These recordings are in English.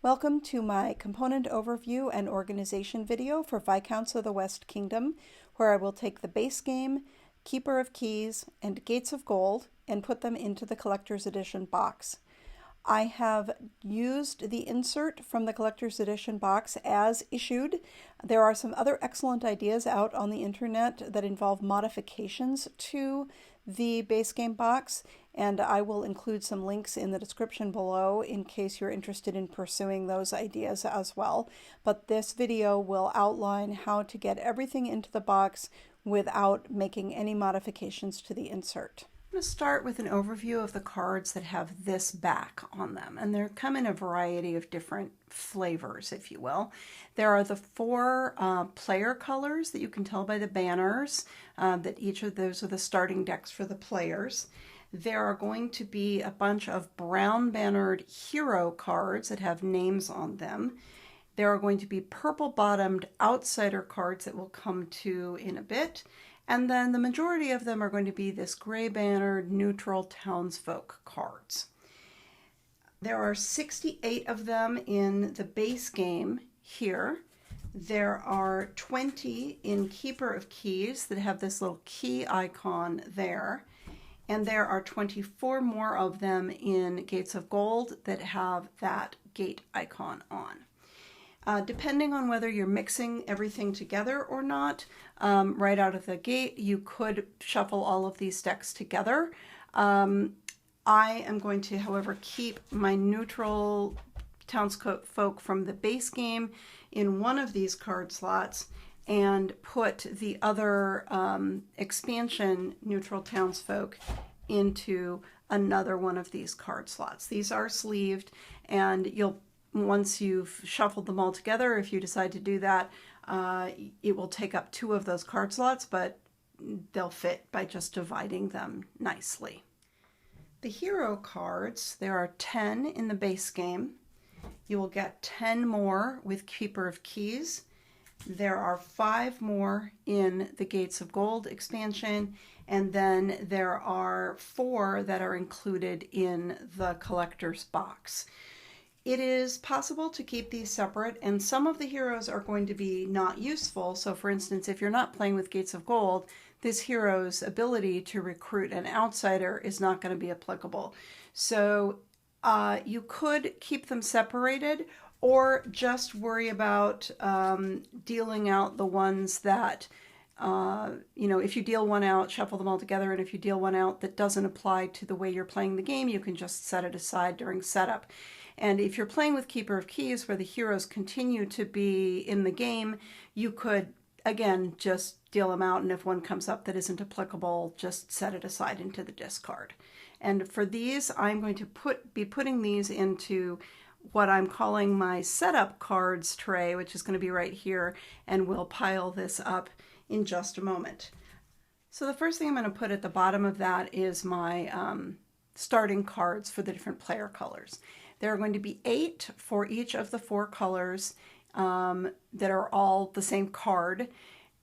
Welcome to my component overview and organization video for Viscounts of the West Kingdom, where I will take the base game, Keeper of Keys, and Gates of Gold and put them into the Collector's Edition box. I have used the insert from the Collector's Edition box as issued. There are some other excellent ideas out on the internet that involve modifications to the base game box, and I will include some links in the description below in case you're interested in pursuing those ideas as well. But this video will outline how to get everything into the box without making any modifications to the insert. I'm going to start with an overview of the cards that have this back on them, and they come in a variety of different flavors, if you will. There are the four player colors that you can tell by the banners, that each of those are the starting decks for the players. There are going to be a bunch of brown bannered hero cards that have names on them. There are going to be purple bottomed outsider cards that we'll come to in a bit. And then the majority of them are going to be this gray bannered neutral townsfolk cards. There are 68 of them in the base game here. There are 20 in Keeper of Keys that have this little key icon there. And there are 24 more of them in Gates of Gold that have that gate icon on. Depending on whether you're mixing everything together or not, right out of the gate, you could shuffle all of these decks together. I am going to, however, keep my neutral townsfolk from the base game in one of these card slots and put the other expansion neutral townsfolk into another one of these card slots. These are sleeved, and once you've shuffled them all together, if you decide to do that, it will take up 2 of those card slots, but they'll fit by just dividing them nicely. The hero cards, there are 10 in the base game. You will get 10 more with Keeper of Keys. There are 5 more in the Gates of Gold expansion, and then there are 4 that are included in the collector's box. It is possible to keep these separate, and some of the heroes are going to be not useful. So for instance, if you're not playing with Gates of Gold, this hero's ability to recruit an outsider is not going to be applicable. So you could keep them separated, or just worry about dealing out the ones that, if you deal one out, shuffle them all together, and if you deal one out that doesn't apply to the way you're playing the game, you can just set it aside during setup. And if you're playing with Keeper of Keys, where the heroes continue to be in the game, you could, again, just deal them out, and if one comes up that isn't applicable, just set it aside into the discard. And for these, I'm going to be putting these into what I'm calling my setup cards tray, which is going to be right here, and we'll pile this up in just a moment. So the first thing I'm going to put at the bottom of that is my starting cards for the different player colors. There are going to be 8 for each of the 4 colors that are all the same card.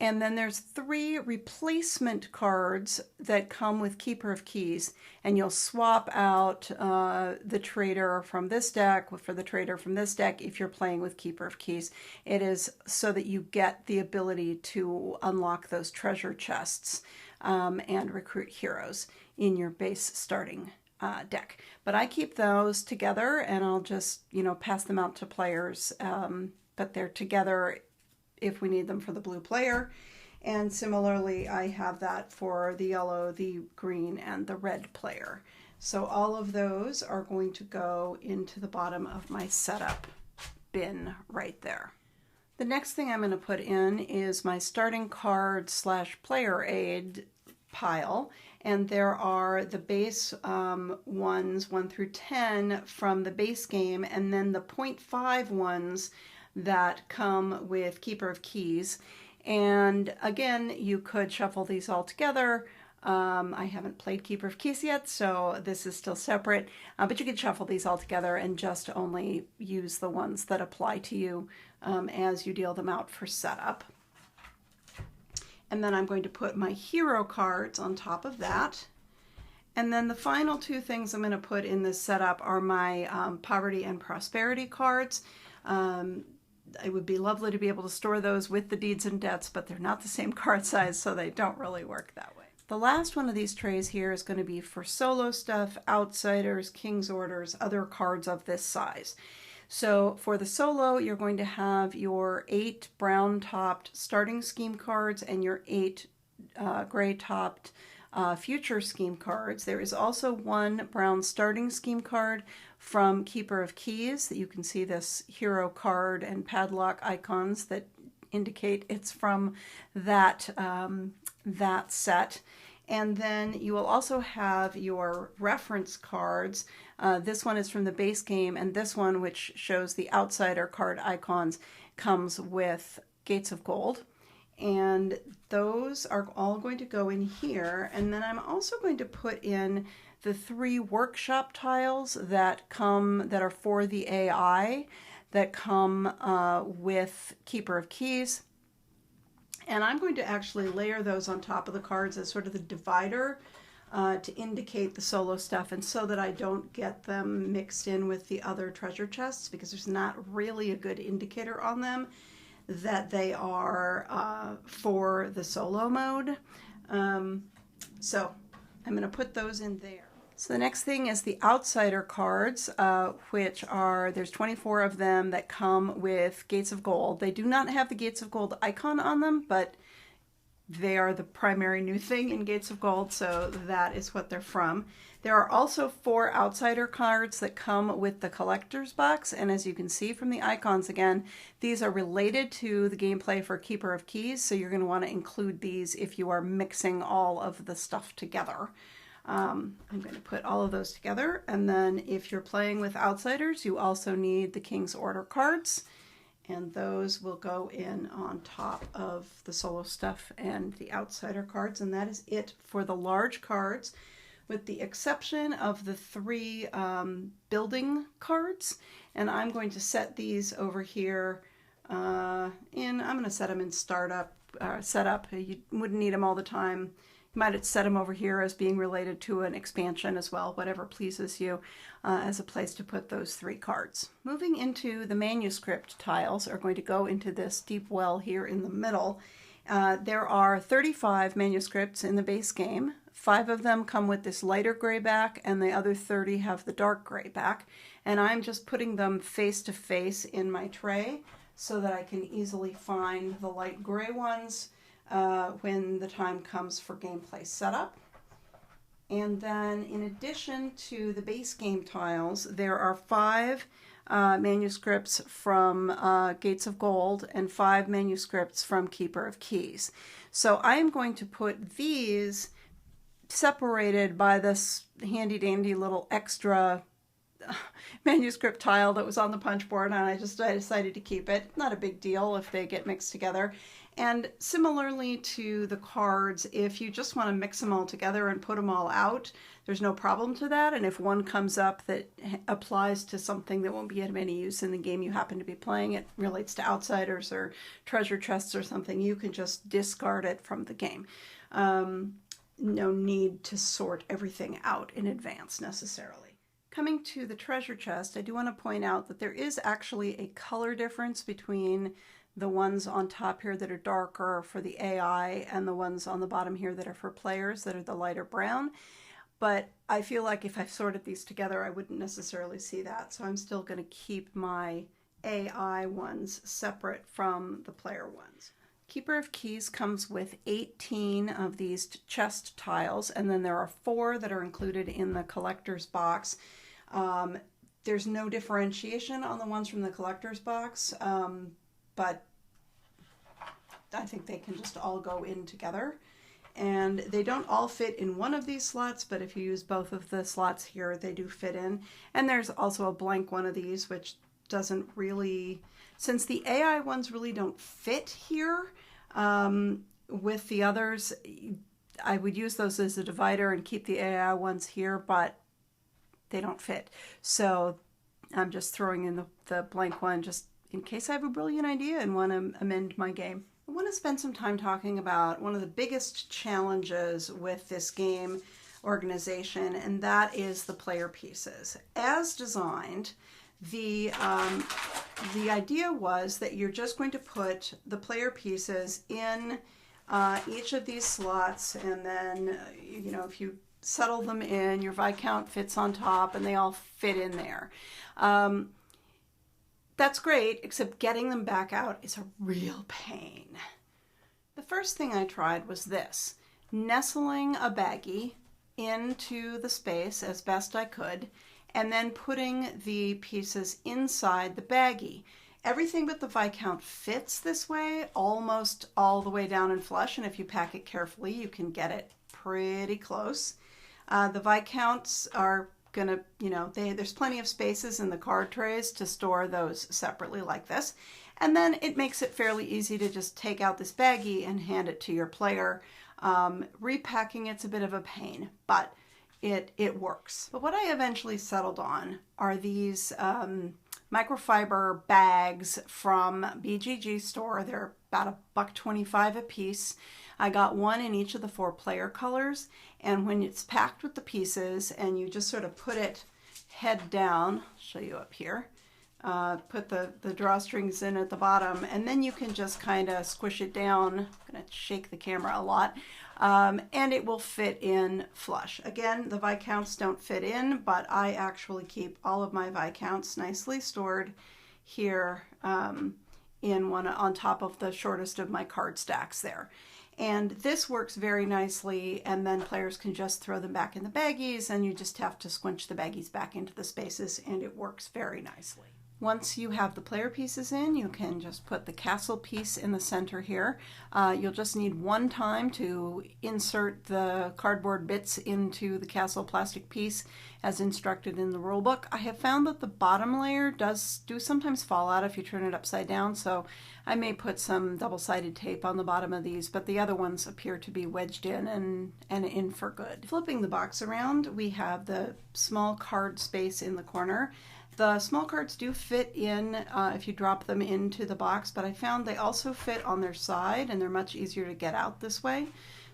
And then there's 3 replacement cards that come with Keeper of Keys. And you'll swap out the trader from this deck for the trader from this deck if you're playing with Keeper of Keys. It is so that you get the ability to unlock those treasure chests and recruit heroes in your base starting deck. But I keep those together, and I'll just, pass them out to players, but they're together if we need them for the blue player. And similarly, I have that for the yellow, the green, and the red player. So all of those are going to go into the bottom of my setup bin right there. The next thing I'm going to put in is my starting card / player aid pile, and there are the base ones 1 through 10 from the base game, and then the 0.5 ones that come with Keeper of Keys. And again, you could shuffle these all together. I haven't played Keeper of Keys yet, so this is still separate, but you could shuffle these all together and just only use the ones that apply to you as you deal them out for setup. And then I'm going to put my hero cards on top of that. And then the final two things I'm going to put in this setup are my Poverty and Prosperity cards. It would be lovely to be able to store those with the Deeds and Debts, but they're not the same card size, so they don't really work that way. The last one of these trays here is going to be for solo stuff, outsiders, king's orders, other cards of this size. So for the solo, you're going to have your 8 brown-topped starting scheme cards and your 8 gray-topped future scheme cards. There is also 1 brown starting scheme card from Keeper of Keys. That you can see this hero card and padlock icons that indicate it's from that, that set. And then you will also have your reference cards. This one is from the base game, and this one, which shows the outsider card icons, comes with Gates of Gold. And those are all going to go in here. And then I'm also going to put in the 3 workshop tiles that are for the AI that come with Keeper of Keys. And I'm going to actually layer those on top of the cards as sort of the divider to indicate the solo stuff, and so that I don't get them mixed in with the other treasure chests, because there's not really a good indicator on them that they are for the solo mode. So I'm going to put those in there. So the next thing is the outsider cards, which are, there's 24 of them that come with Gates of Gold. They do not have the Gates of Gold icon on them, but they are the primary new thing in Gates of Gold, so that is what they're from. There are also 4 outsider cards that come with the collector's box, and as you can see from the icons again, these are related to the gameplay for Keeper of Keys, so you're going to want to include these if you are mixing all of the stuff together. I'm going to put all of those together, and then if you're playing with outsiders, you also need the King's Order cards, and those will go in on top of the solo stuff and the outsider cards, and that is it for the large cards, with the exception of the 3 building cards. And I'm going to set these over here I'm going to set them in setup. You wouldn't need them all the time. You might set them over here as being related to an expansion as well, whatever pleases you, as a place to put those 3 cards. Moving into the manuscript tiles are going to go into this deep well here in the middle. There are 35 manuscripts in the base game. 5 of them come with this lighter gray back, and the other 30 have the dark gray back. And I'm just putting them face to face in my tray so that I can easily find the light gray ones when the time comes for gameplay setup. And then in addition to the base game tiles, there are 5 manuscripts from Gates of Gold and 5 manuscripts from Keeper of Keys. So I am going to put these separated by this handy dandy little extra manuscript tile that was on the punch board, and I decided to keep it. Not a big deal if they get mixed together. And similarly to the cards, if you just want to mix them all together and put them all out, there's no problem to that. And if one comes up that applies to something that won't be of any use in the game you happen to be playing, it relates to outsiders or treasure chests or something, you can just discard it from the game. No need to sort everything out in advance necessarily. Coming to the treasure chest, I do want to point out that there is actually a color difference between the ones on top here that are darker for the AI and the ones on the bottom here that are for players that are the lighter brown. But I feel like if I sorted these together, I wouldn't necessarily see that. So I'm still going to keep my AI ones separate from the player ones. Keeper of Keys comes with 18 of these chest tiles, and then there are 4 that are included in the collector's box. There's no differentiation on the ones from the collector's box, but I think they can just all go in together. And they don't all fit in one of these slots, but if you use both of the slots here, they do fit in. And there's also a blank one of these, which doesn't really, since the AI ones really don't fit here with the others, I would use those as a divider and keep the AI ones here, but they don't fit. So I'm just throwing in the blank one just in case I have a brilliant idea and want to amend my game. I want to spend some time talking about one of the biggest challenges with this game organization, and that is the player pieces. As designed, the idea was that you're just going to put the player pieces in each of these slots, and then, you know, if you settle them in, your Viscount fits on top, and they all fit in there. That's great, except getting them back out is a real pain. The first thing I tried was this, nestling a baggie into the space as best I could, and then putting the pieces inside the baggie. Everything but the Viscount fits this way, almost all the way down and flush, and if you pack it carefully, you can get it pretty close. The Viscounts are gonna, you know, there's plenty of spaces in the card trays to store those separately like this. And then it makes it fairly easy to just take out this baggie and hand it to your player. Repacking it's a bit of a pain, but it works. But what I eventually settled on are these microfiber bags from BGG store. They're about $1.25 a piece. I got one in each of the 4 player colors, and when it's packed with the pieces and you just sort of put it head down, I'll show you up here, put the drawstrings in at the bottom, and then you can just kind of squish it down. I'm going to shake the camera a lot, and it will fit in flush. Again, the Viscounts don't fit in, but I actually keep all of my Viscounts nicely stored here in one on top of the shortest of my card stacks there. And this works very nicely, and then players can just throw them back in the baggies, and you just have to squinch the baggies back into the spaces, and it works very nicely. Once you have the player pieces in, you can just put the castle piece in the center here. You'll just need one time to insert the cardboard bits into the castle plastic piece as instructed in the rulebook. I have found that the bottom layer do sometimes fall out if you turn it upside down, so I may put some double-sided tape on the bottom of these, but the other ones appear to be wedged in and in for good. Flipping the box around, we have the small card space in the corner. The small cards do fit in if you drop them into the box, but I found they also fit on their side, and they're much easier to get out this way.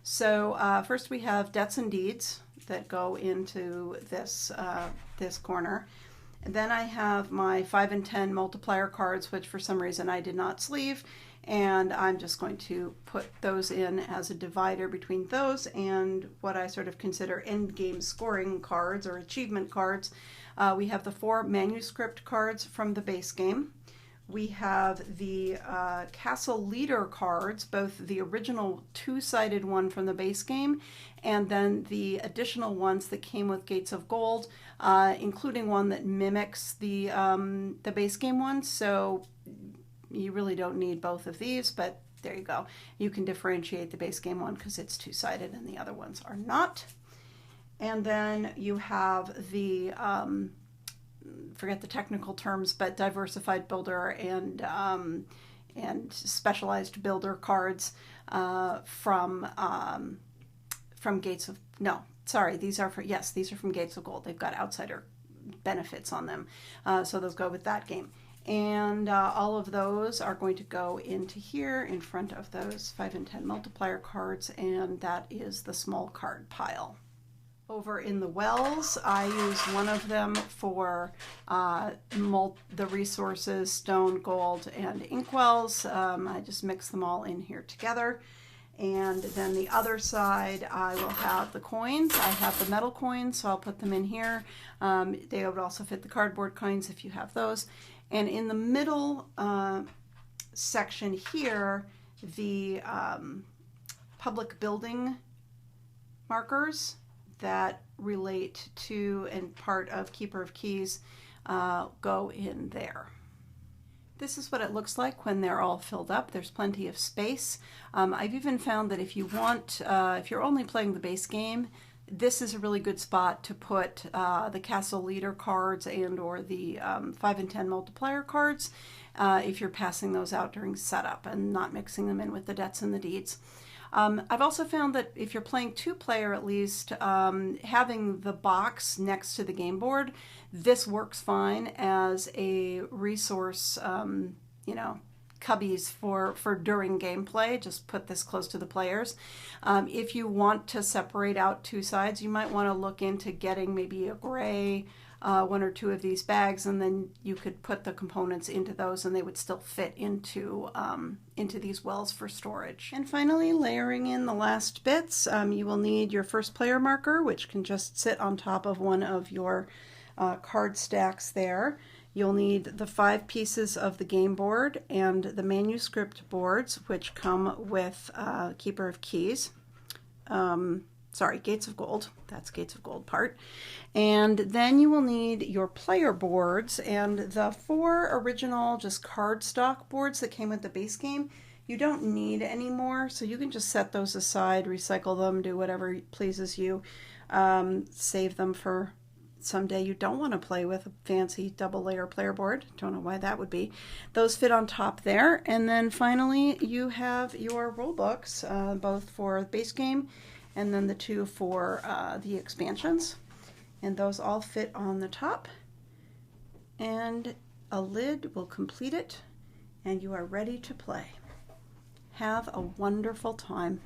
So first we have debts and deeds that go into this, this corner. And then I have my 5 and 10 multiplier cards, which for some reason I did not sleeve, and I'm just going to put those in as a divider between those and what I sort of consider end game scoring cards or achievement cards. We have the 4 manuscript cards from the base game. We have the Castle Leader cards, both the original 2-sided one from the base game and then the additional ones that came with Gates of Gold, including one that mimics the base game one. So you really don't need both of these, but there you go. You can differentiate the base game one because it's 2-sided and the other ones are not. And then you have the, forget the technical terms, but diversified builder and specialized builder cards from Gates of, no, sorry, these are from Gates of Gold. They've got outsider benefits on them. So those go with that game. And all of those are going to go into here in front of those 5 and 10 multiplier cards, and that is the small card pile. Over in the wells, I use one of them for the resources, stone, gold, and inkwells. I just mix them all in here together. And then the other side, I will have the coins. I have the metal coins, so I'll put them in here. They would also fit the cardboard coins if you have those. And in the middle section here, the public building markers that relate to and part of Keeper of Keys go in there. This is what it looks like when they're all filled up. There's plenty of space. I've even found that if you want, if you're only playing the base game, this is a really good spot to put the Castle Leader cards and or the 5 and 10 multiplier cards if you're passing those out during setup and not mixing them in with the debts and the deeds. I've also found that if you're playing 2-player at least, having the box next to the game board, this works fine as a resource, you know, cubbies for during gameplay. Just put this close to the players. If you want to separate out two sides, you might want to look into getting maybe a gray one or two of these bags, and then you could put the components into those and they would still fit into these wells for storage. And finally, layering in the last bits, you will need your first player marker, which can just sit on top of one of your card stacks there. You'll need the 5 pieces of the game board and the manuscript boards, which come with Keeper of Keys. Sorry, Gates of Gold. That's Gates of Gold part. And then you will need your player boards, and the 4 original just cardstock boards that came with the base game, you don't need anymore, so you can just set those aside, recycle them, do whatever pleases you. Save them for someday you don't want to play with a fancy double layer player board. Don't know why that would be. Those fit on top there. And then finally you have your rule books, both for the base game and then the 2 for the expansions. And those all fit on the top. And a lid will complete it, and you are ready to play. Have a wonderful time.